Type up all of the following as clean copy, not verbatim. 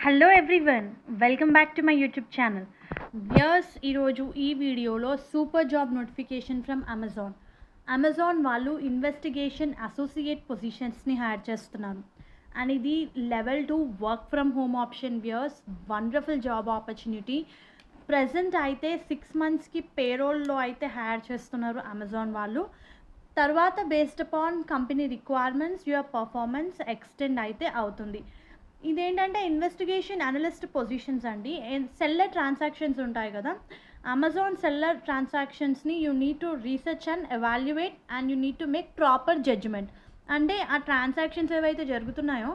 Hello everyone, welcome back to my YouTube channel. Viewers, ఈరోజు ఈ వీడియోలో super job notification from Amazon వాళ్ళు investigation associate పొజిషన్స్ని hire చేస్తున్నారు. And ఇది level 2 work from home option. Viewers, wonderful job opportunity. Present అయితే 6 మంత్స్కి పేరోల్లో అయితే hire చేస్తున్నారు అమెజాన్ వాళ్ళు. తర్వాత based upon company requirements your performance extend అయితే అవుతుంది. ఇదేంటంటే ఇన్వెస్టిగేషన్ అనలిస్ట్ పొజిషన్స్ అండి. సెల్లర్ ట్రాన్సాక్షన్స్ ఉంటాయి కదా, అమెజాన్ సెల్లర్ ట్రాన్సాక్షన్స్ని you need to research and evaluate and you need to make proper judgement. అంటే ఆ ట్రాన్సాక్షన్స్ ఏవైతే జరుగుతున్నాయో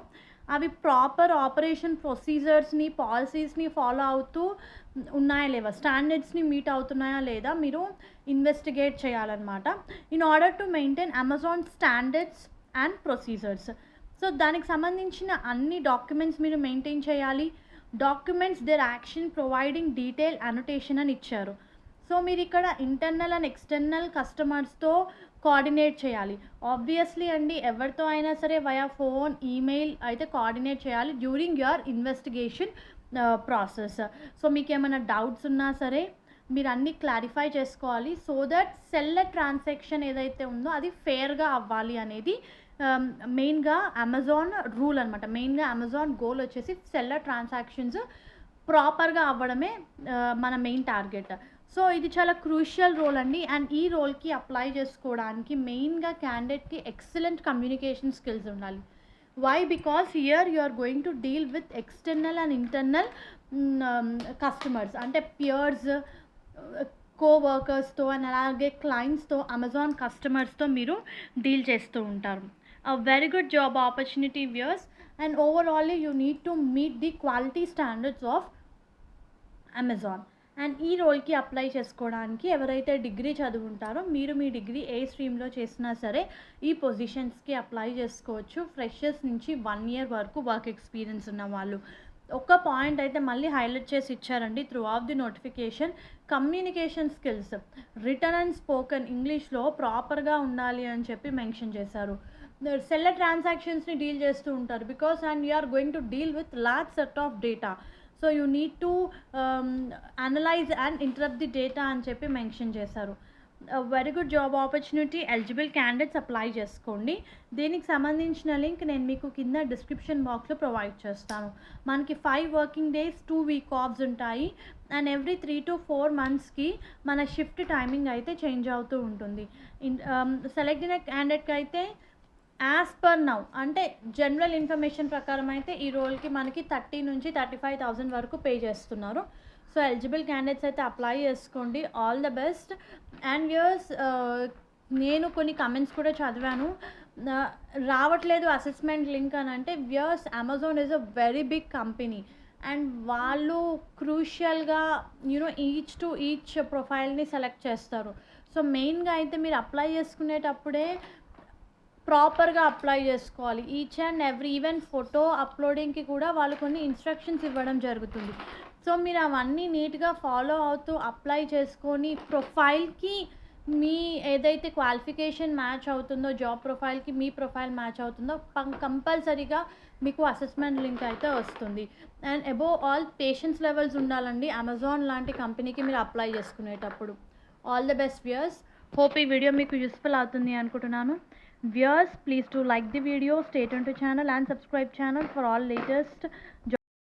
అవి ప్రాపర్ ఆపరేషన్ ప్రొసీజర్స్ని పాలసీస్ని ఫాలో అవుతూ ఉన్నాయా లేవా, స్టాండర్డ్స్ని మీట్ అవుతున్నాయా లేదా మీరు ఇన్వెస్టిగేట్ చేయాలన్నమాట. In order to maintain Amazon standards and procedures. So దానికి సంబంధించిన అన్ని డాక్యుమెంట్స్ మీరు మెయింటైన్ చేయాలి. Documents their action providing detail annotation అని ఇచ్చారు. సో మీరు ఇక్కడ ఇంటర్నల్ అండ్ ఎక్స్టర్నల్ కస్టమర్స్తో కోఆర్డినేట్ చేయాలి. ఆబ్వియస్లీ అండి, ఎవరితో అయినా సరే వయా ఫోన్ ఈమెయిల్ అయితే కోఆర్డినేట్ చేయాలి during your investigation process. So మీకు ఏమైనా డౌట్స్ ఉన్నా సరే మీరు అన్నీ క్లారిఫై చేసుకోవాలి. సో దట్ సెల్లర్ ట్రాన్సాక్షన్ ఏదైతే ఉందో అది ఫేర్గా అవ్వాలి అనేది మెయిన్గా అమెజాన్ రూల్ అనమాట. మెయిన్గా అమెజాన్ గోల్ వచ్చేసి సెల్లర్ ట్రాన్సాక్షన్స్ ప్రాపర్గా అవ్వడమే మన మెయిన్ టార్గెట్. సో ఇది చాలా క్రూషియల్ రోల్ అండి. అండ్ ఈ రోల్కి అప్లై చేసుకోవడానికి మెయిన్గా క్యాండిడేట్కి ఎక్సలెంట్ కమ్యూనికేషన్ స్కిల్స్ ఉండాలి. Why? Because here you are going to deal with external and internal customers, అంటే పియర్స్, కోవర్కర్స్తో అండ్ అలాగే క్లయింట్స్తో, అమెజాన్ కస్టమర్స్తో మీరు డీల్ చేస్తూ ఉంటారు. A very good job opportunity, viewers, and overall you need to meet the quality standards of Amazon. And ఈ రోల్కి apply చేసుకోవడానికి ఎవరైతే డిగ్రీ చదువుంటారో మీరు మీ డిగ్రీ ఏ స్ట్రీమ్లో చేసినా సరే ఈ పొజిషన్స్కి అప్లై చేసుకోవచ్చు. ఫ్రెషర్స్ నుంచి 1 year వరకు వర్క్ ఎక్స్పీరియన్స్ ఉన్న వాళ్ళు. ఒక పాయింట్ అయితే మళ్ళీ హైలైట్ చేసి ఇచ్చారండి through of the notification. Communication skills return and spoken ఇంగ్లీష్లో ప్రాపర్గా ఉండాలి అని చెప్పి మెన్షన్ చేశారు. సెల్లర్ ట్రాన్సాక్షన్స్ని డీల్ చేస్తూ ఉంటారు because and you're going to deal with large set of data. So you need to analyse and interrupt the data అని చెప్పి మెన్షన్ చేశారు. Very good job opportunity. Eligible candidates apply చేసుకోండి. దీనికి సంబంధించిన link నేను మీకు కింద డిస్క్రిప్షన్ బాక్స్లో ప్రొవైడ్ చేస్తాను. మనకి 5 working days 2 week offs ఉంటాయి. అండ్ ఎవ్రీ 3 to 4 monthsకి మన షిఫ్ట్ టైమింగ్ అయితే చేంజ్ అవుతూ ఉంటుంది. సెలెక్ట్ అయిన క్యాండిడేట్కి అయితే యాజ్ పర్ నౌ అంటే జనరల్ ఇన్ఫర్మేషన్ ప్రకారం అయితే ఈ రోల్కి మనకి 30 నుంచి 35,000 వరకు పే చేస్తున్నారు. సో ఎలిజిబుల్ క్యాండిడేట్స్ అయితే అప్లై చేసుకోండి. All the best. And viewers, నేను కొన్ని కమెంట్స్ కూడా చదివాను, రావట్లేదు అసెస్మెంట్ లింక్ అని. అంటే viewers, Amazon is a very big company and వాళ్ళు క్రూషియల్గా ఈచ్ ప్రొఫైల్ని సెలెక్ట్ చేస్తారు. సో మెయిన్గా అయితే మీరు అప్లై చేసుకునేటప్పుడే ప్రాపర్గా అప్లై చేసుకోవాలి. Each and every even photo అప్లోడింగ్కి కూడా వాళ్ళు కొన్ని ఇన్స్ట్రక్షన్స్ ఇవ్వడం జరుగుతుంది. సో మీరు అవన్నీ నీట్గా ఫాలో అవుతూ అప్లై చేసుకొని ప్రొఫైల్కి మీ ఏదైతే క్వాలిఫికేషన్ మ్యాచ్ అవుతుందో, జాబ్ ప్రొఫైల్కి మీ ప్రొఫైల్ మ్యాచ్ అవుతుందో కంపల్సరీగా మీకు అసెస్మెంట్ లింక్ అయితే వస్తుంది. And above all patience levels ఉండాలండి అమెజాన్ లాంటి కంపెనీకి మీరు అప్లై చేసుకునేటప్పుడు. All the best viewers. Hope ఈ వీడియో మీకు యూస్ఫుల్ అవుతుంది అనుకుంటున్నాను. Viewers, please do like the video, stay tuned to channel and subscribe channel for all latest